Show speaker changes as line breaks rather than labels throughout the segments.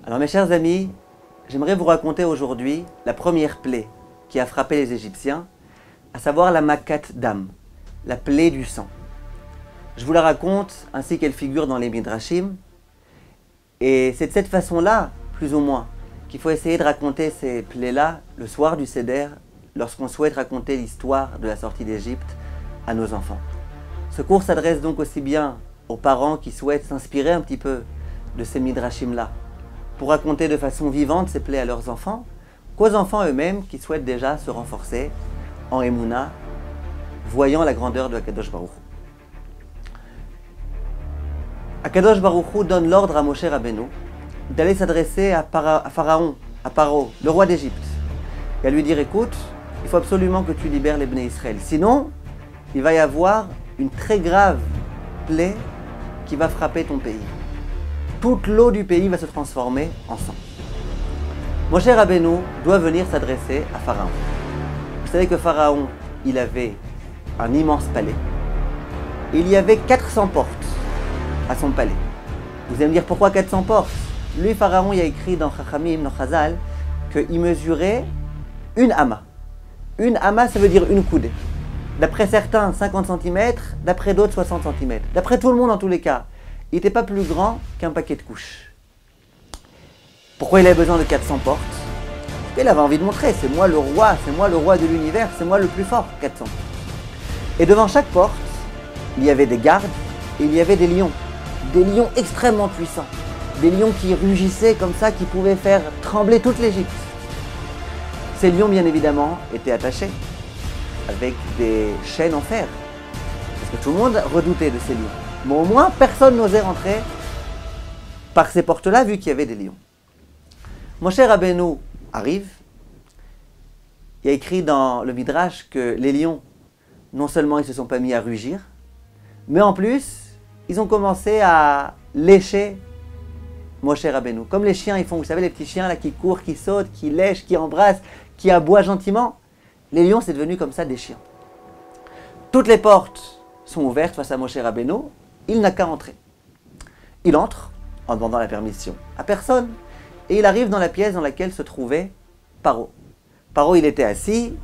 Alors mes chers amis, j'aimerais vous raconter aujourd'hui la première plaie qui a frappé les Égyptiens, à savoir la makat dam, la plaie du sang. Je vous la raconte ainsi qu'elle figure dans les Midrashim, et c'est de cette façon-là, plus ou moins, qu'il faut essayer de raconter ces plaies-là le soir du Seder, lorsqu'on souhaite raconter l'histoire de la sortie d'Égypte à nos enfants. Ce cours s'adresse donc aussi bien aux parents qui souhaitent s'inspirer un petit peu de ces Midrashim-là, pour raconter de façon vivante ces plaies à leurs enfants, qu'aux enfants eux-mêmes qui souhaitent déjà se renforcer en Emouna, voyant la grandeur de Akadosh Baruch Hu. Akadosh Baruch Hu donne l'ordre à Moshe Rabbeinu d'aller s'adresser à Pharaon, à Paro, le roi d'Égypte, et à lui dire: écoute, il faut absolument que tu libères les Bnei Israël, sinon il va y avoir une très grave plaie qui va frapper ton pays. Toute l'eau du pays va se transformer en sang. Moshe Rabbeinu doit venir s'adresser à Pharaon. Vous savez que Pharaon, il avait un immense palais. Il y avait 400 portes à son palais. Vous allez me dire pourquoi 400 portes? Lui, Pharaon, il a écrit dans Chachamim, dans Chazal, qu'il mesurait une ama. Une ama, ça veut dire une coudée. D'après certains, 50 cm, d'après d'autres, 60 cm. D'après tout le monde, en tous les cas, il n'était pas plus grand qu'un paquet de couches. Pourquoi il avait besoin de 400 portes? Il avait envie de montrer: c'est moi le roi de l'univers, c'est moi le plus fort, 400. Et devant chaque porte, il y avait des gardes et il y avait des lions extrêmement puissants, des lions qui rugissaient comme ça, qui pouvaient faire trembler toute l'Égypte. Ces lions, bien évidemment, étaient attachés avec des chaînes en fer, parce que tout le monde redoutait de ces lions. Mais au moins, personne n'osait rentrer par ces portes-là, vu qu'il y avait des lions. Moshe Rabbeinu arrive. Il y a écrit dans le Midrash que les lions, non seulement ils ne se sont pas mis à rugir, mais en plus, ils ont commencé à lécher Moshe Rabbeinu. Comme les chiens, ils font, vous savez, les petits chiens là qui courent, qui sautent, qui lèchent, qui embrassent, qui aboient gentiment. Les lions, c'est devenu comme ça des chiens. Toutes les portes sont ouvertes face à Moshe Rabbeinu. Il n'a qu'à entrer. Il entre en demandant la permission à personne. Et il arrive dans la pièce dans laquelle se trouvait Paro. Paro, il était assis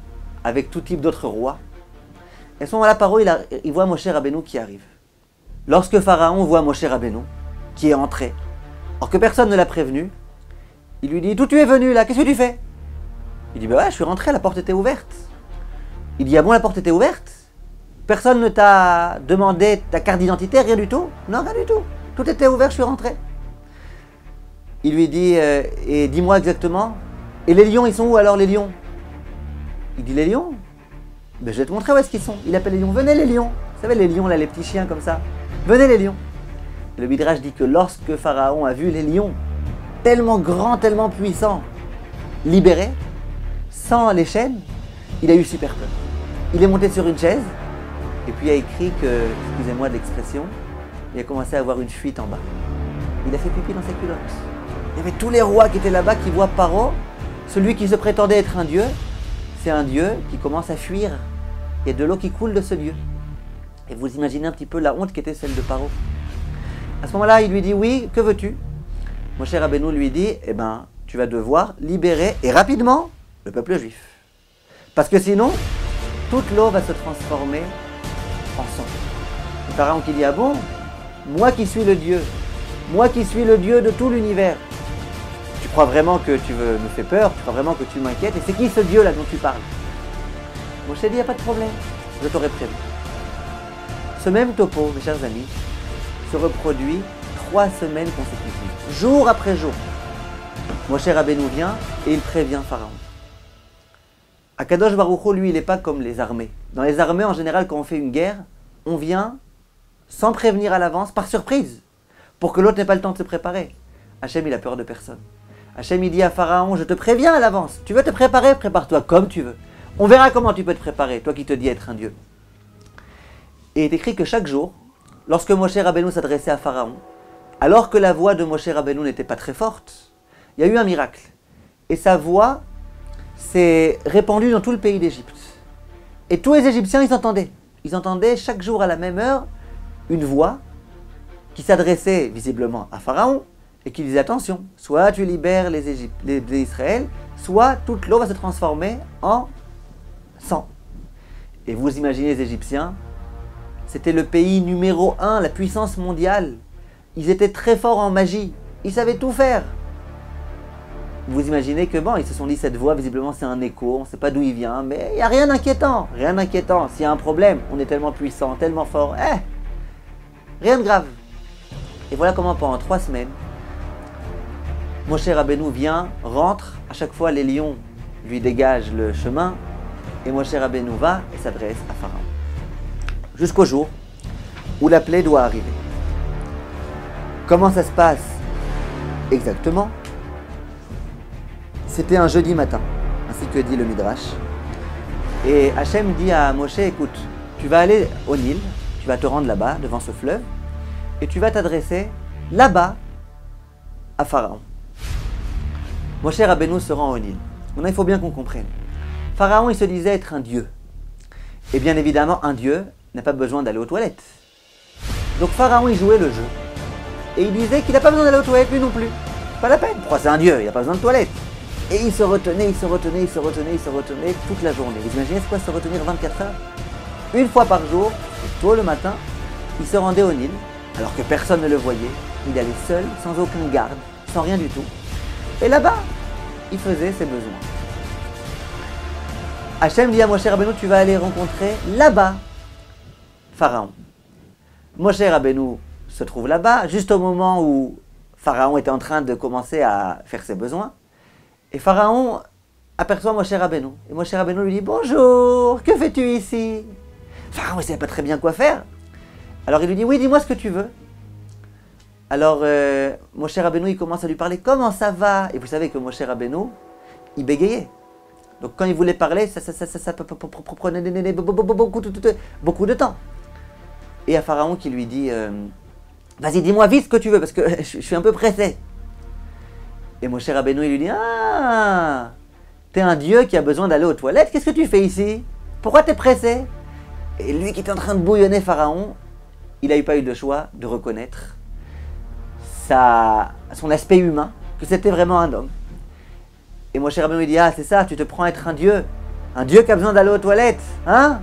avec tout type d'autres rois. Et à ce moment-là, Paro, il voit Moshe Rabbeinu qui arrive. Lorsque Pharaon voit Moshe Rabbeinu qui est entré, alors que personne ne l'a prévenu, il lui dit: d'où tu es venu là? Qu'est-ce que tu fais? Il dit: bah ouais, je suis rentré, la porte était ouverte. Il dit: ah bon, la porte était ouverte? Personne ne t'a demandé ta carte d'identité, rien du tout? Non, rien du tout. Tout était ouvert, je suis rentré. Il lui dit: et dis-moi exactement, et les lions, ils sont où alors, les lions? Il dit: les lions? Ben, je vais te montrer où est-ce qu'ils sont. Il appelle les lions: venez les lions. Vous savez, les lions là, les petits chiens comme ça. Venez les lions. Et le Midrash dit que lorsque Pharaon a vu les lions, tellement grands, tellement puissants, libérés, sans les chaînes, il a eu super peur. Il est monté sur une chaise, et puis il a écrit que, excusez-moi de l'expression, il a commencé à avoir une fuite en bas. Il a fait pipi dans ses culottes. Il y avait tous les rois qui étaient là-bas qui voient Paro, celui qui se prétendait être un dieu. C'est un dieu qui commence à fuir. Il y a de l'eau qui coule de ce dieu. Et vous imaginez un petit peu la honte qui était celle de Paro. À ce moment-là, il lui dit: oui, que veux-tu? Moshe Rabbeinu lui dit: eh ben, tu vas devoir libérer, et rapidement, le peuple juif. Parce que sinon, toute l'eau va se transformer en sang. Le Pharaon qui dit: ah bon? Moi qui suis le Dieu, moi qui suis le Dieu de tout l'univers, tu crois vraiment que tu me fais peur? Tu crois vraiment que tu m'inquiètes? Et c'est qui ce Dieu là dont tu parles? Moshe dit: il n'y a pas de problème, je t'aurais prévu. Ce même topo, mes chers amis, se reproduit 3 semaines consécutives, jour après jour. Moshe Rabbeinu vient et il prévient Pharaon. Akadosh Baruch Hu, lui, il n'est pas comme les armées. Dans les armées, en général, quand on fait une guerre, on vient sans prévenir à l'avance, par surprise, pour que l'autre n'ait pas le temps de se préparer. Hachem, il a peur de personne. Hachem, il dit à Pharaon: je te préviens à l'avance. Tu veux te préparer? Prépare-toi comme tu veux. On verra comment tu peux te préparer, toi qui te dis être un dieu. Et il est écrit que chaque jour, lorsque Moshe Rabbeinu s'adressait à Pharaon, alors que la voix de Moshe Rabbeinu n'était pas très forte, il y a eu un miracle. Et sa voix s'est répandue dans tout le pays d'Égypte. Et tous les Égyptiens, ils entendaient. Ils entendaient chaque jour à la même heure une voix qui s'adressait visiblement à Pharaon, et qui disait attention, soit tu libères les Israël, soit toute l'eau va se transformer en sang. Et vous imaginez les Égyptiens, c'était le pays numéro 1, la puissance mondiale. Ils étaient très forts en magie, ils savaient tout faire. Vous imaginez que bon, ils se sont dit cette voix, visiblement c'est un écho, on ne sait pas d'où il vient, mais il n'y a rien d'inquiétant, rien d'inquiétant. S'il y a un problème, on est tellement puissant, tellement fort, rien de grave. Et voilà comment pendant 3 semaines, Moshe Rabbeinu vient, rentre, à chaque fois les lions lui dégagent le chemin, et Moshe Rabbeinu va et s'adresse à Pharaon. Jusqu'au jour où la plaie doit arriver. Comment ça se passe exactement? C'était un jeudi matin, ainsi que dit le Midrash. Et Hachem dit à Moshe, écoute, tu vas aller au Nil, tu vas te rendre là-bas, devant ce fleuve, et tu vas t'adresser là-bas à Pharaon. Moshe Rabbeinu se rend au Nil. Maintenant, il faut bien qu'on comprenne. Pharaon, il se disait être un dieu. Et bien évidemment, un dieu n'a pas besoin d'aller aux toilettes. Donc Pharaon, il jouait le jeu. Et il disait qu'il n'a pas besoin d'aller aux toilettes, lui non plus. Pas la peine. Pourquoi c'est un dieu, il n'a pas besoin de toilettes. Et il se retenait toute la journée. Vous imaginez c'est quoi se retenir 24 heures? Une fois par jour, tôt le matin, il se rendait au Nil, alors que personne ne le voyait. Il allait seul, sans aucun garde, sans rien du tout. Et là-bas, il faisait ses besoins. Hachem dit à Moshe Rabbeinu, tu vas aller rencontrer là-bas Pharaon. Moshe Rabbeinu se trouve là-bas, juste au moment où Pharaon était en train de commencer à faire ses besoins. Et Pharaon aperçoit Moshe Rabbeinu. Et Moshe Rabbeinu lui dit « Bonjour, que fais-tu ici ?» Pharaon ne savait pas très bien quoi faire. Alors il lui dit « Oui, dis-moi ce que tu veux. » Alors Moshe Rabbeinu, il commence à lui parler « Comment ça va ?» Et vous savez que Moshe Rabbeinu, il bégayait. Donc quand il voulait parler, ça prenait beaucoup de temps. Et il y a Pharaon qui lui dit « Vas-y, dis-moi vite ce que tu veux, parce que je suis un peu pressé. » Et Moshe Rabbeinu, il lui dit « Ah, t'es un dieu qui a besoin d'aller aux toilettes, qu'est-ce que tu fais ici? Pourquoi t'es pressé ?» Et lui qui était en train de bouillonner Pharaon, il n'a pas eu de choix de reconnaître son aspect humain, que c'était vraiment un homme. Et Moshe Rabbeinu lui dit « Ah, c'est ça, tu te prends à être un dieu qui a besoin d'aller aux toilettes, hein?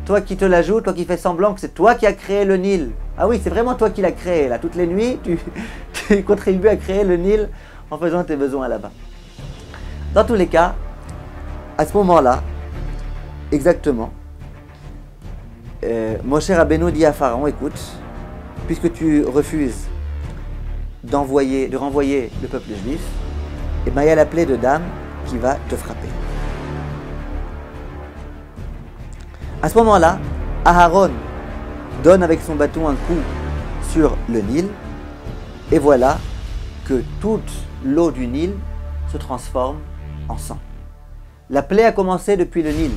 Toi qui te la joues, toi qui fais semblant que c'est toi qui as créé le Nil. Ah oui, c'est vraiment toi qui l'as créé, là, toutes les nuits, tu contribues à créer le Nil en faisant tes besoins là-bas. » Dans tous les cas, à ce moment-là, exactement, Moshe Rabbeinu dit à Pharaon, écoute, puisque tu refuses de renvoyer le peuple juif, et bien il y a la plaie de dame qui va te frapper. À ce moment-là, Aharon donne avec son bâton un coup sur le Nil, et voilà que toute l'eau du Nil se transforme en sang. La plaie a commencé depuis le Nil.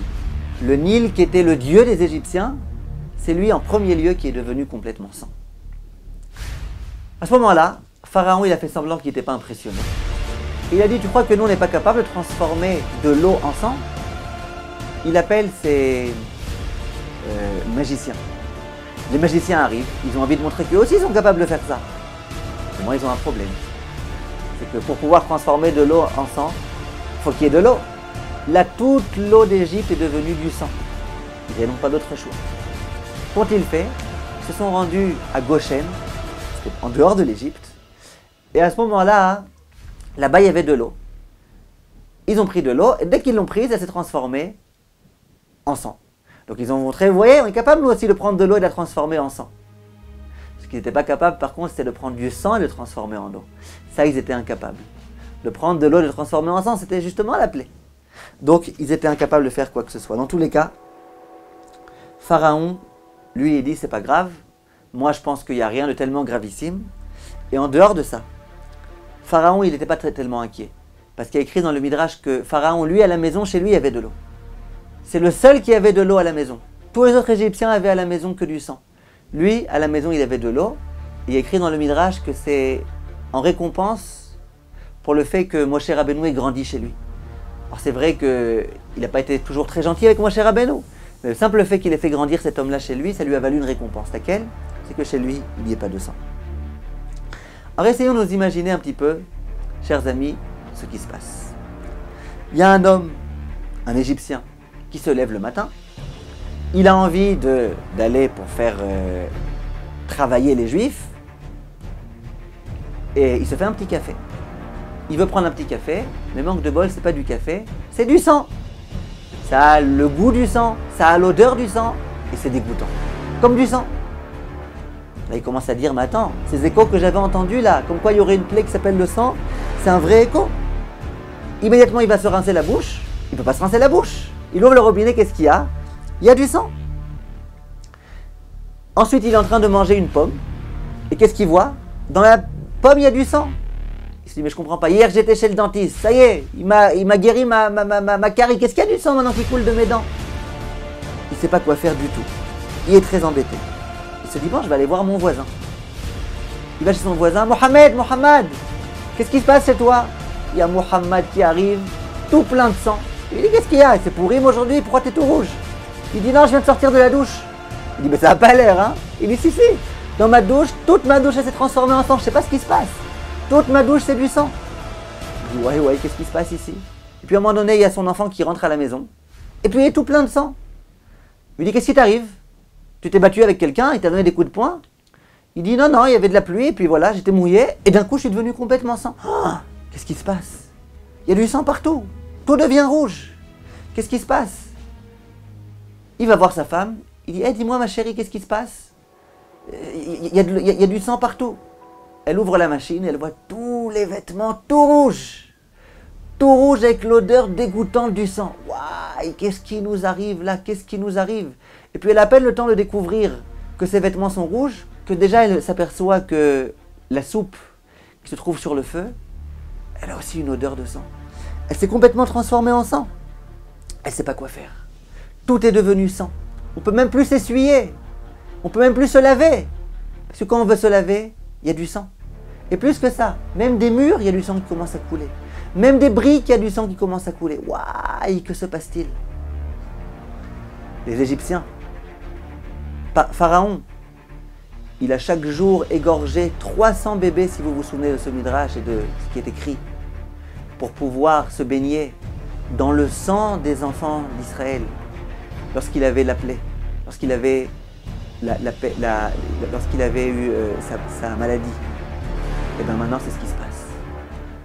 Le Nil, qui était le dieu des Égyptiens, c'est lui en premier lieu qui est devenu complètement sang. À ce moment-là, Pharaon, il a fait semblant qu'il n'était pas impressionné. Il a dit, tu crois que nous, on n'est pas capable de transformer de l'eau en sang? Il appelle ses magiciens. Les magiciens arrivent, ils ont envie de montrer qu'eux aussi sont capables de faire ça. Et moi, ils ont un problème. C'est que pour pouvoir transformer de l'eau en sang, il faut qu'il y ait de l'eau. Là, toute l'eau d'Égypte est devenue du sang. Ils n'avaient donc pas d'autre choix. Qu'ont-ils fait? Ils se sont rendus à Goshen, c'était en dehors de l'Égypte. Et à ce moment-là, là-bas, il y avait de l'eau. Ils ont pris de l'eau, et dès qu'ils l'ont prise, elle s'est transformée en sang. Donc ils ont montré, vous voyez, on est capable nous aussi de prendre de l'eau et de la transformer en sang. Ce qu'ils n'étaient pas capables, par contre, c'était de prendre du sang et de le transformer en eau. Ça, ils étaient incapables. De prendre de l'eau et de le transformer en sang, c'était justement la plaie. Donc, ils étaient incapables de faire quoi que ce soit. Dans tous les cas, Pharaon, lui, il dit, c'est pas grave. Moi, je pense qu'il n'y a rien de tellement gravissime. Et en dehors de ça, Pharaon, il n'était pas tellement inquiet. Parce qu'il y a écrit dans le Midrash que Pharaon, lui, à la maison, chez lui, il y avait de l'eau. C'est le seul qui avait de l'eau à la maison. Tous les autres Égyptiens avaient à la maison que du sang. Lui, à la maison, il avait de l'eau. Il y a écrit dans le Midrash que c'est en récompense pour le fait que Moshe Rabbeinu ait grandi chez lui. Alors c'est vrai qu'il n'a pas été toujours très gentil avec Moshe Rabbeinu. Mais le simple fait qu'il ait fait grandir cet homme-là chez lui, ça lui a valu une récompense. Laquelle? C'est que chez lui, il n'y ait pas de sang. Alors essayons de nous imaginer un petit peu, chers amis, ce qui se passe. Il y a un homme, un Égyptien, qui se lève le matin. Il a envie d'aller pour faire travailler les Juifs. Et il se fait un petit café. Il veut prendre un petit café, mais manque de bol, c'est pas du café, c'est du sang. Ça a le goût du sang, ça a l'odeur du sang, et c'est dégoûtant. Comme du sang. Là, il commence à dire, mais attends, ces échos que j'avais entendus là, comme quoi il y aurait une plaie qui s'appelle le sang, c'est un vrai écho. Immédiatement, il va se rincer la bouche. Il ne peut pas se rincer la bouche. Il ouvre le robinet, qu'est-ce qu'il y a? Il y a du sang. Ensuite, il est en train de manger une pomme. Et qu'est-ce qu'il voit? Dans la pomme, il y a du sang. Il se dit, mais je comprends pas. Hier, j'étais chez le dentiste. Ça y est, il m'a guéri ma carie. Qu'est-ce qu'il y a du sang maintenant qui coule de mes dents? Il ne sait pas quoi faire du tout. Il est très embêté. Il se dit, bon, je vais aller voir mon voisin. Il va chez son voisin. Mohamed, qu'est-ce qui se passe chez toi? Il y a Mohamed qui arrive, tout plein de sang. Il lui dit, qu'est-ce qu'il y a? C'est pour rime aujourd'hui, pourquoi t'es tout rouge? Il dit, non, je viens de sortir de la douche. Il dit, mais ça n'a pas l'air, hein? Il dit, si. Dans ma douche, toute ma douche, elle s'est transformée en sang. Je sais pas ce qui se passe. Toute ma douche, c'est du sang. Il dit, ouais, qu'est-ce qui se passe ici? Et puis à un moment donné, il y a son enfant qui rentre à la maison. Et puis il est tout plein de sang. Il lui dit, qu'est-ce qui t'arrive? Tu t'es battu avec quelqu'un, il t'a donné des coups de poing? Il dit, non, il y avait de la pluie, et puis voilà, j'étais mouillé, et d'un coup, je suis devenu complètement sang. Oh, qu'est-ce qui se passe? Il y a du sang partout. Tout devient rouge. Qu'est-ce qui se passe? Il va voir sa femme. Il dit, dis-moi ma chérie, qu'est-ce qui se passe? Il y a du sang partout. Elle ouvre la machine et elle voit tous les vêtements tout rouges. Tout rouge avec l'odeur dégoûtante du sang. Waouh, qu'est-ce qui nous arrive là? Qu'est-ce qui nous arrive? Et puis elle a à peine le temps de découvrir que ses vêtements sont rouges, que déjà elle s'aperçoit que la soupe qui se trouve sur le feu, elle a aussi une odeur de sang. Elle s'est complètement transformée en sang. Elle ne sait pas quoi faire. Tout est devenu sang. On ne peut même plus s'essuyer. On ne peut même plus se laver. Parce que quand on veut se laver, il y a du sang. Et plus que ça, même des murs, il y a du sang qui commence à couler. Même des briques, il y a du sang qui commence à couler. Waouh, que se passe-t-il? Les Égyptiens, Pharaon, il a chaque jour égorgé 300 bébés, si vous vous souvenez de ce midrash et de ce qui est écrit, pour pouvoir se baigner dans le sang des enfants d'Israël lorsqu'il avait la plaie, lorsqu'il avait, lorsqu'il avait eu sa maladie. Et bien maintenant, c'est ce qui se passe.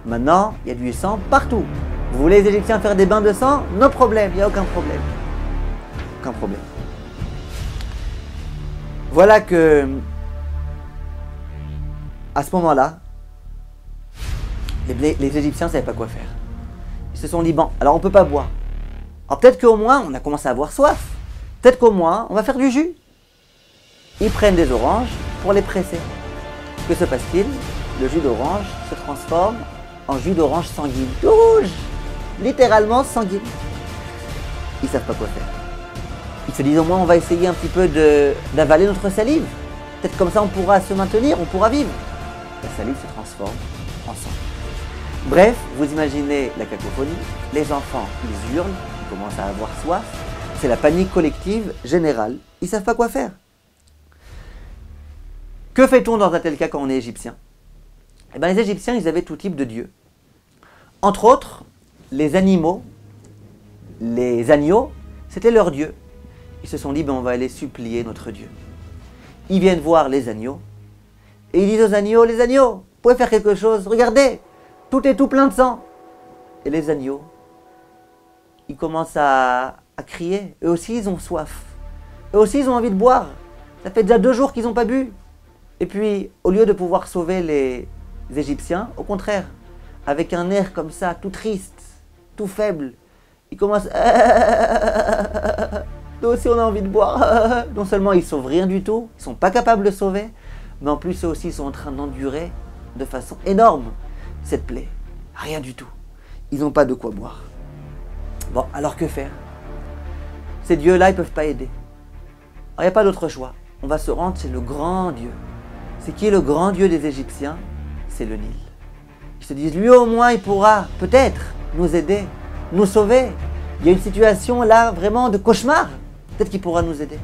Maintenant, il y a du sang partout. Vous voulez les Égyptiens faire des bains de sang? No problème, il n'y a aucun problème. Aucun problème. Voilà que, à ce moment-là, les Égyptiens ne savaient pas quoi faire. Ils se sont dit, bon, alors on ne peut pas boire. Alors peut-être qu'au moins, on a commencé à avoir soif. Peut-être qu'au moins, on va faire du jus. Ils prennent des oranges pour les presser. Que se passe-t-il? Le jus d'orange se transforme en jus d'orange sanguine. Tout rouge! Littéralement sanguine. Ils ne savent pas quoi faire. Ils se disent, au moins, on va essayer un petit peu d'avaler notre salive. Peut-être comme ça, on pourra se maintenir, on pourra vivre. La salive se transforme en sang. Bref, vous imaginez la cacophonie. Les enfants, ils hurlent, ils commencent à avoir soif. C'est la panique collective générale. Ils ne savent pas quoi faire. Que fait-on dans un tel cas quand on est égyptien? Eh bien, les Égyptiens, ils avaient tout type de dieux. Entre autres, les animaux, les agneaux, c'était leur dieu. Ils se sont dit, ben, on va aller supplier notre Dieu. Ils viennent voir les agneaux, et ils disent aux agneaux, les agneaux, vous pouvez faire quelque chose, regardez, tout est tout plein de sang. Et les agneaux, ils commencent à crier, eux aussi ils ont soif, eux aussi ils ont envie de boire. Ça fait déjà 2 jours qu'ils n'ont pas bu. Et puis, au lieu de pouvoir sauver les Égyptiens, au contraire, avec un air comme ça, tout triste, tout faible, ils commencent... Nous aussi on a envie de boire. Non seulement ils ne sauvent rien du tout, ils ne sont pas capables de sauver, mais en plus eux aussi ils sont en train d'endurer de façon énorme cette plaie. Rien du tout. Ils n'ont pas de quoi boire. Bon, alors que faire? Ces dieux-là, ils ne peuvent pas aider. Alors il n'y a pas d'autre choix. On va se rendre chez le grand Dieu. C'est qui est le grand Dieu des Égyptiens? C'est le Nil. Ils se disent, lui au moins il pourra peut-être nous aider, nous sauver. Il y a une situation là vraiment de cauchemar. Peut-être qu'il pourra nous aider.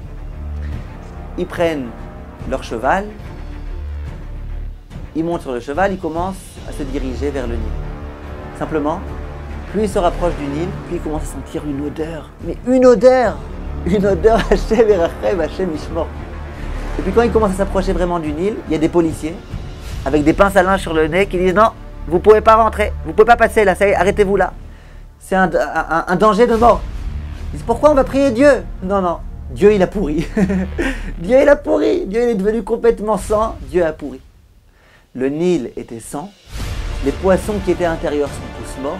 Ils prennent leur cheval, il monte sur le cheval, il commence à se diriger vers le Nil. Simplement, plus il se rapproche du Nil, plus il commence à sentir une odeur. Mais une odeur Hachem Erachem, Hachem Ishmor. Et puis quand il commence à s'approcher vraiment du Nil, il y a des policiers avec des pinces à linge sur le nez qui disent non, vous ne pouvez pas rentrer, vous ne pouvez pas passer là, arrêtez-vous là. C'est un danger de mort. Ils disent pourquoi on va prier Dieu? Non, non, Dieu il a pourri. Dieu il a pourri, Dieu il est devenu complètement sang, Dieu a pourri. Le Nil était sang, les poissons qui étaient à l'intérieur sont tous morts.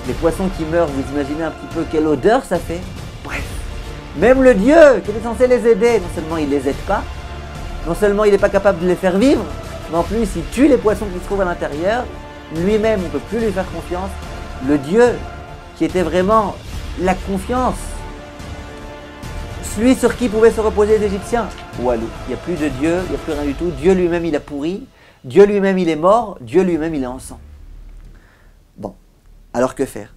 Les poissons qui meurent, vous imaginez un petit peu quelle odeur ça fait? Bref, même le Dieu qui était censé les aider, non seulement il ne les aide pas, non seulement il n'est pas capable de les faire vivre, mais en plus il tue les poissons qui se trouvent à l'intérieur, lui-même on ne peut plus lui faire confiance. Le Dieu qui était vraiment la confiance, celui sur qui pouvaient se reposer les Égyptiens, Walou, il n'y a plus de Dieu, il n'y a plus rien du tout, Dieu lui-même il a pourri, Dieu lui-même il est mort, Dieu lui-même il est en sang. Bon, alors que faire?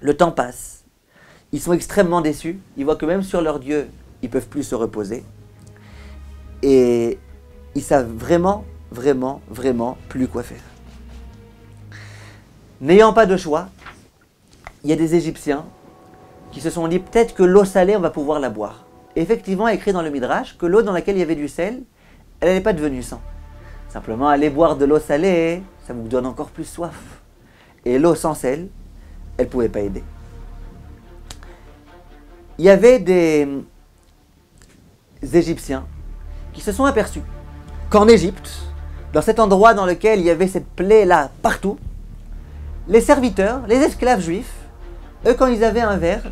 Le temps passe, ils sont extrêmement déçus, ils voient que même sur leur Dieu, ils ne peuvent plus se reposer. Et ils savent vraiment plus quoi faire. N'ayant pas de choix, il y a des Égyptiens qui se sont dit peut-être que l'eau salée, on va pouvoir la boire. Et effectivement, il est écrit dans le Midrash que l'eau dans laquelle il y avait du sel, elle n'allait pas devenue sang. Simplement, aller boire de l'eau salée, ça vous donne encore plus soif. Et l'eau sans sel, elle ne pouvait pas aider. Il y avait des Égyptiens qui se sont aperçus qu'en Égypte, dans cet endroit dans lequel il y avait cette plaie-là partout, les serviteurs, les esclaves juifs, eux quand ils avaient un verre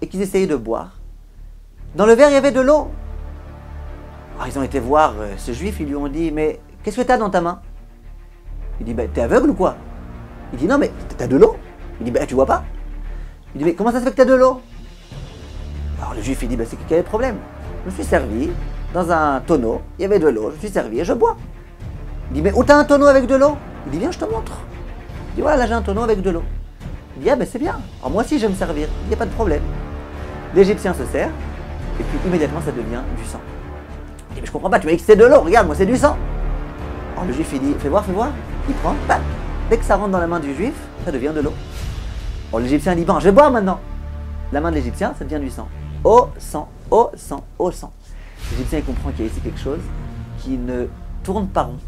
et qu'ils essayaient de boire, dans le verre il y avait de l'eau. Alors ils ont été voir ce juif, ils lui ont dit « Mais qu'est-ce que tu as dans ta main ?» Il dit « T'es aveugle ou quoi ?» Il dit « Non mais t'as de l'eau ?» Il dit « Tu vois pas ?» Il dit « Mais comment ça se fait que t'as de l'eau ?» Alors le juif il dit « C'est quel est le problème ? Je me suis servi dans un tonneau, il y avait de l'eau, je me suis servi et je bois. » Il dit « Mais où t'as un tonneau avec de l'eau ?» Il dit « Viens, je te montre. » Il dit « Voilà, là j'ai un tonneau avec de l'eau. » Il dit « Ah c'est bien, alors moi aussi je vais me servir, il n'y a pas de problème. » L'Égyptien se sert, et puis immédiatement ça devient du sang. Il dit « Mais je comprends pas, tu m'as dit que c'était de l'eau, regarde, moi c'est du sang. » Alors le juif il dit « Fais voir, il prend, bam. Dès que ça rentre dans la main du juif, ça devient de l'eau. Alors l'Égyptien dit « Bon, je vais boire maintenant. » La main de l'Égyptien, ça devient du sang. Au sang, au sang, au sang. L'Égyptien il comprend qu'il y a ici quelque chose qui ne tourne pas rond.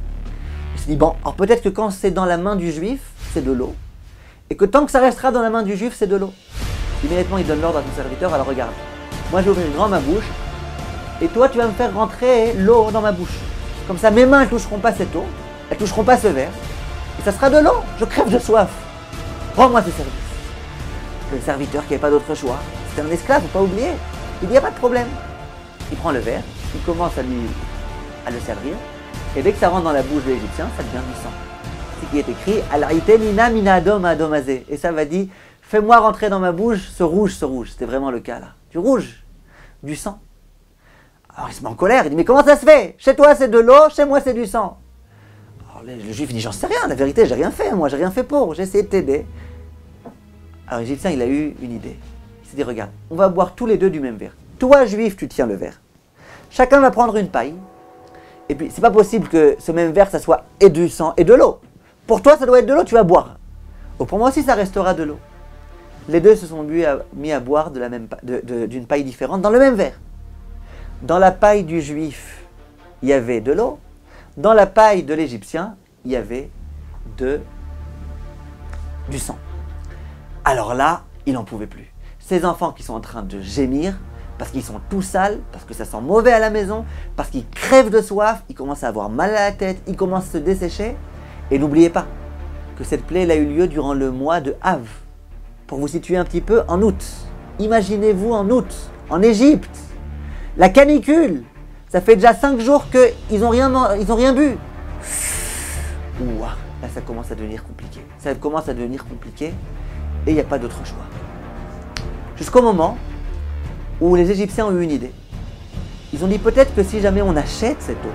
Il se dit « Bon, alors peut-être que quand c'est dans la main du juif, c'est de l'eau. Et que tant que ça restera dans la main du juif, c'est de l'eau. » Immédiatement, il donne l'ordre à son serviteur, alors regarde, moi je vais ouvrir grand ma bouche, et toi tu vas me faire rentrer l'eau dans ma bouche. Comme ça, mes mains ne toucheront pas cette eau, elles ne toucheront pas ce verre, et ça sera de l'eau, je crève de soif. Rends-moi ce service. Le serviteur qui n'avait pas d'autre choix, c'était un esclave, faut pas oublier. Il dit, il n'y a pas de problème. Il prend le verre, il commence à le servir, et dès que ça rentre dans la bouche de l'Égyptien, ça devient du sang. C'est ce qui est écrit, Al-Aïtenina mina adom adomazé. Et ça va dire, fais-moi rentrer dans ma bouche ce rouge. C'était vraiment le cas là. Du rouge, du sang. Alors il se met en colère, il dit, mais comment ça se fait? Chez toi c'est de l'eau, chez moi c'est du sang. Alors le juif dit, j'en sais rien, la vérité, j'ai rien fait, moi, j'ai rien fait pour, j'ai essayé de t'aider. Alors l'Égyptien, il a eu une idée. Il s'est dit, regarde, on va boire tous les deux du même verre. Toi, juif, tu tiens le verre. Chacun va prendre une paille. Et puis, c'est pas possible que ce même verre, ça soit et du sang et de l'eau. Pour toi, ça doit être de l'eau, tu vas boire. Oh, pour moi aussi, ça restera de l'eau. Les deux se sont mis à boire d'une paille différente dans le même verre. Dans la paille du juif, il y avait de l'eau. Dans la paille de l'Égyptien, il y avait du sang. Alors là, il n'en pouvait plus. Ces enfants qui sont en train de gémir, parce qu'ils sont tout sales, parce que ça sent mauvais à la maison, parce qu'ils crèvent de soif, ils commencent à avoir mal à la tête, ils commencent à se dessécher. Et n'oubliez pas que cette plaie elle a eu lieu durant le mois de Av. Pour vous situer un petit peu, en août. Imaginez-vous en août, en Égypte. La canicule, ça fait déjà 5 jours qu'ils n'ont rien bu. Ouah, là ça commence à devenir compliqué. Ça commence à devenir compliqué et il n'y a pas d'autre choix. Jusqu'au moment où les Égyptiens ont eu une idée. Ils ont dit peut-être que si jamais on achète cette eau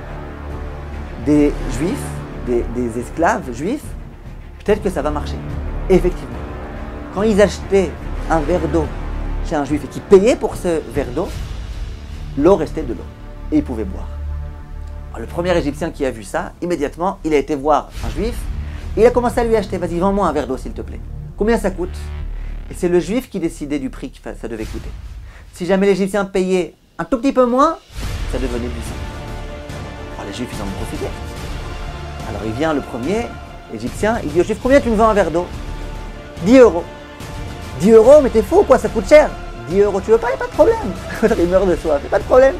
des Juifs, des esclaves juifs, peut-être que ça va marcher. Et effectivement, quand ils achetaient un verre d'eau chez un juif et qu'ils payaient pour ce verre d'eau, l'eau restait de l'eau et ils pouvaient boire. Alors, le premier Égyptien qui a vu ça, immédiatement, il a été voir un Juif, et il a commencé à lui acheter. Vas-y, vends-moi un verre d'eau, s'il te plaît. Combien ça coûte? Et c'est le Juif qui décidait du prix que ça devait coûter. Si jamais l'Égyptien payait un tout petit peu moins, ça devenait du sang. Alors les Juifs, ils en ont profité. Alors il vient le premier Égyptien, il dit au Juif, combien tu me vends un verre d'eau? 10 euros. 10 euros, mais t'es fou quoi, ça coûte cher. 10 euros, tu veux pas, il n'y a pas de problème. Il meurt de soif, il n'y a pas de problème.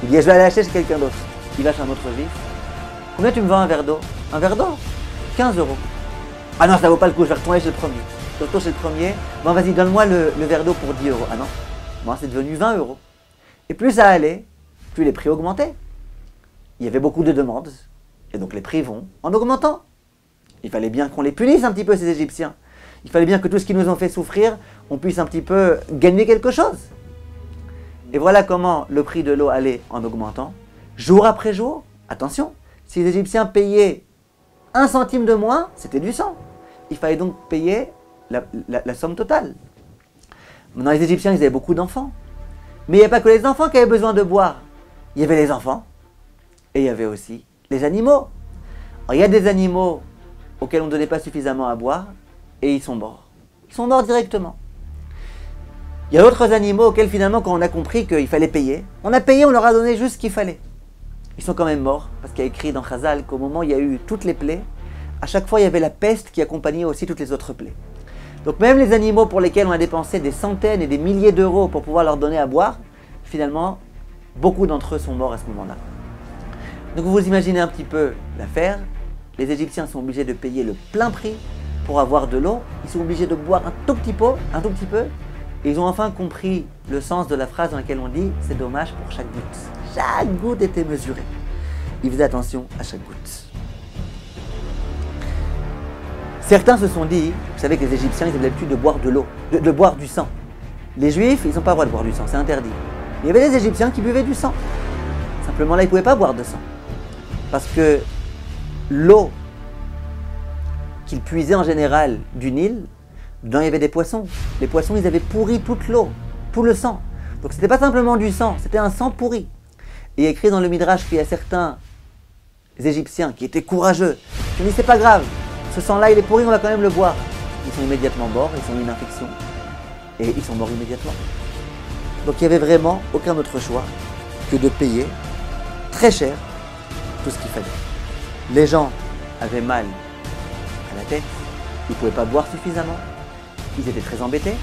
Il dit, je vais aller acheter chez quelqu'un d'autre. Il va chez un autre Juif. Combien tu me vends un verre d'eau? Un verre d'eau? 15 euros. Ah non, ça vaut pas le coup, je vais retourner chez le premier. Je retourne chez le premier. Bon, vas-y, donne-moi le verre d'eau pour 10 euros. Ah non, moi c'est devenu 20 euros. Et plus ça allait, plus les prix augmentaient. Il y avait beaucoup de demandes. Et donc les prix vont en augmentant. Il fallait bien qu'on les punisse un petit peu, ces Égyptiens. Il fallait bien que tout ce qu'ils nous ont fait souffrir, on puisse un petit peu gagner quelque chose. Et voilà comment le prix de l'eau allait en augmentant. Jour après jour, attention, si les Égyptiens payaient 1 centime de moins, c'était du sang. Il fallait donc payer la somme totale. Maintenant, les Égyptiens, ils avaient beaucoup d'enfants. Mais il n'y avait pas que les enfants qui avaient besoin de boire. Il y avait les enfants et il y avait aussi les animaux. Alors, il y a des animaux auxquels on ne donnait pas suffisamment à boire et ils sont morts. Ils sont morts directement. Il y a d'autres animaux auxquels finalement, quand on a compris qu'il fallait payer, on a payé, on leur a donné juste ce qu'il fallait. Ils sont quand même morts, parce qu'il y a écrit dans Chazal qu'au moment où il y a eu toutes les plaies, à chaque fois il y avait la peste qui accompagnait aussi toutes les autres plaies. Donc même les animaux pour lesquels on a dépensé des centaines et des milliers d'euros pour pouvoir leur donner à boire, finalement, beaucoup d'entre eux sont morts à ce moment-là. Donc vous imaginez un petit peu l'affaire. Les Égyptiens sont obligés de payer le plein prix pour avoir de l'eau. Ils sont obligés de boire un tout petit peu. Et ils ont enfin compris le sens de la phrase dans laquelle on dit « c'est dommage pour chaque goutte ». Chaque goutte était mesurée. Ils faisaient attention à chaque goutte. Certains se sont dit, vous savez que les Égyptiens, ils avaient l'habitude de boire de l'eau, de boire du sang. Les Juifs, ils n'ont pas le droit de boire du sang, c'est interdit. Il y avait des Égyptiens qui buvaient du sang. Simplement là, ils ne pouvaient pas boire de sang. Parce que l'eau qu'ils puisaient en général du Nil, dedans il y avait des poissons. Les poissons, ils avaient pourri toute l'eau, tout le sang. Donc ce n'était pas simplement du sang, c'était un sang pourri. Et il y a écrit dans le Midrash qu'il y a certains Égyptiens qui étaient courageux, qui disaient c'est pas grave, ce sang-là il est pourri, on va quand même le boire. Ils sont immédiatement morts, ils ont eu une infection et ils sont morts immédiatement. Donc il n'y avait vraiment aucun autre choix que de payer très cher tout ce qu'il fallait. Les gens avaient mal à la tête, ils ne pouvaient pas boire suffisamment, ils étaient très embêtés.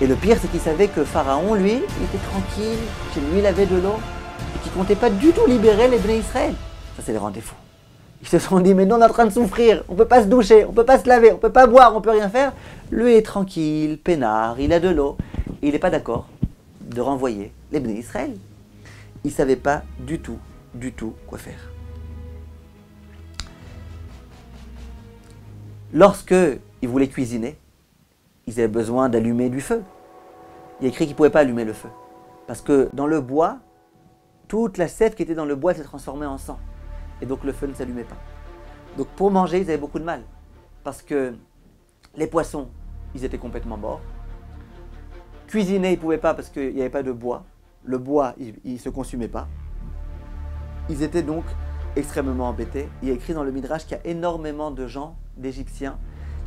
Et le pire, c'est qu'ils savaient que Pharaon, lui, il était tranquille, chez lui il avait de l'eau, et qu'il ne comptait pas du tout libérer les Bnei Israël. Ça les rendait fous. Ils se sont dit, mais nous on est en train de souffrir, on ne peut pas se doucher, on ne peut pas se laver, on ne peut pas boire, on ne peut rien faire. Lui est tranquille, peinard, il a de l'eau, et il n'est pas d'accord de renvoyer les Bnei Israël. Il ne savait pas du tout quoi faire. Lorsque ils voulaient cuisiner, ils avaient besoin d'allumer du feu. Il y a écrit qu'ils ne pouvaient pas allumer le feu. Parce que dans le bois, toute la sève qui était dans le bois s'est transformée en sang. Et donc le feu ne s'allumait pas. Donc pour manger, ils avaient beaucoup de mal. Parce que les poissons, ils étaient complètement morts. Cuisiner, ils ne pouvaient pas parce qu'il n'y avait pas de bois. Le bois, il ne se consumait pas. Ils étaient donc extrêmement embêtés. Il y a écrit dans le Midrash qu'il y a énormément de gens, d'Égyptiens,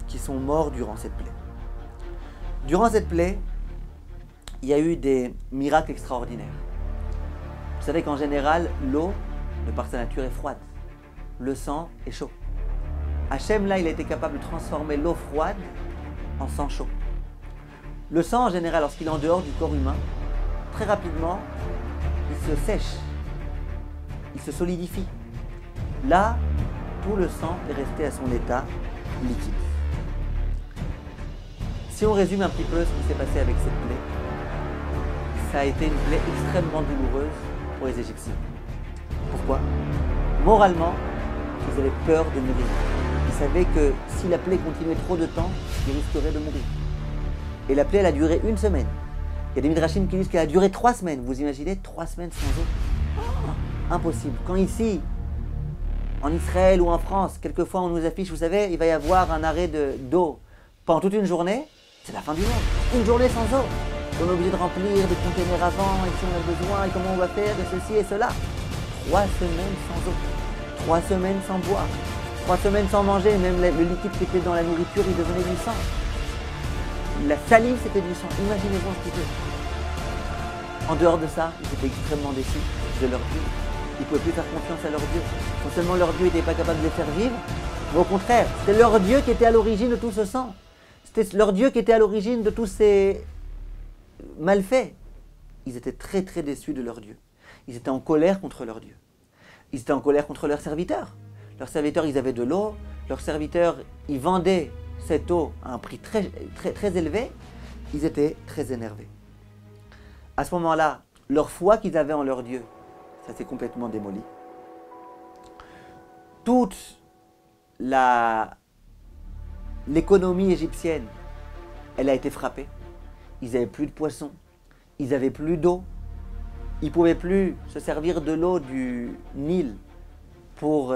qui sont morts durant cette plaie. Durant cette plaie, il y a eu des miracles extraordinaires. Vous savez qu'en général, l'eau, de par sa nature, est froide. Le sang est chaud. Hachem, là, il a été capable de transformer l'eau froide en sang chaud. Le sang, en général, lorsqu'il est en dehors du corps humain, très rapidement, il se sèche, il se solidifie. Là, tout le sang est resté à son état liquide. Si on résume un petit peu ce qui s'est passé avec cette plaie, ça a été une plaie extrêmement douloureuse pour les Égyptiens. Pourquoi? Moralement, ils avaient peur de mourir. Ils savaient que si la plaie continuait trop de temps, ils risqueraient de mourir. Et la plaie, elle a duré 1 semaine. Il y a des midrashim qui disent qu'elle a duré 3 semaines. Vous imaginez 3 semaines sans eau? Impossible. Quand ici, en Israël ou en France, quelquefois on nous affiche, vous savez, il va y avoir un arrêt d'eau pendant toute une journée, c'est la fin du monde. Une journée sans eau. On est obligé de remplir des containers avant, et si on a besoin, et comment on va faire, et ceci et cela. semaines sans eau, 3 semaines sans boire, 3 semaines sans manger, même le liquide qui était dans la nourriture, il devenait du sang. La salive, c'était du sang. Imaginez-vous un petit peu. En dehors de ça, ils étaient extrêmement déçus de leur Dieu. Ils ne pouvaient plus faire confiance à leur Dieu. Non seulement leur Dieu n'était pas capable de les faire vivre, mais au contraire, c'était leur Dieu qui était à l'origine de tout ce sang. C'était leur Dieu qui était à l'origine de tous ces malfaits. Ils étaient très très déçus de leur Dieu. Ils étaient en colère contre leur Dieu. Ils étaient en colère contre leurs serviteurs. Leurs serviteurs, ils avaient de l'eau. Leurs serviteurs, ils vendaient cette eau à un prix très, très, très élevé. Ils étaient très énervés. À ce moment-là, leur foi qu'ils avaient en leur Dieu, ça s'est complètement démoli. Toute l'économie égyptienne, elle a été frappée. Ils n'avaient plus de poissons, ils n'avaient plus d'eau, ils ne pouvaient plus se servir de l'eau du Nil pour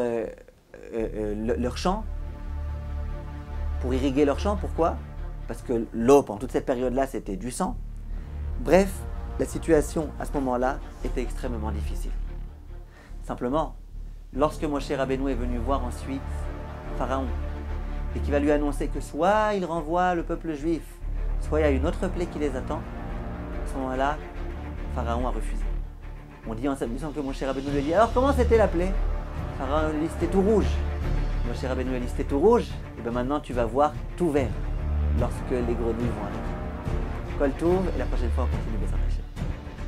leurs champs, pour irriguer leurs champs. Pourquoi? Parce que l'eau, pendant toute cette période-là, c'était du sang. Bref, la situation à ce moment-là était extrêmement difficile. Simplement, lorsque Moshe Rabbeinu est venu voir ensuite Pharaon, et qu'il va lui annoncer que soit il renvoie le peuple juif, soit il y a une autre plaie qui les attend, à ce moment-là, Pharaon a refusé. On dit en s'amusant que Moshe Rabbeinu lui dit « Alors comment c'était la plaie ?» Pharaon lui dit « C'était tout rouge. » Moshe Rabbeinu lui dit « C'était tout rouge, et bien maintenant tu vas voir tout vert lorsque les grenouilles vont arriver. » Kol Tov, et la prochaine fois on continue.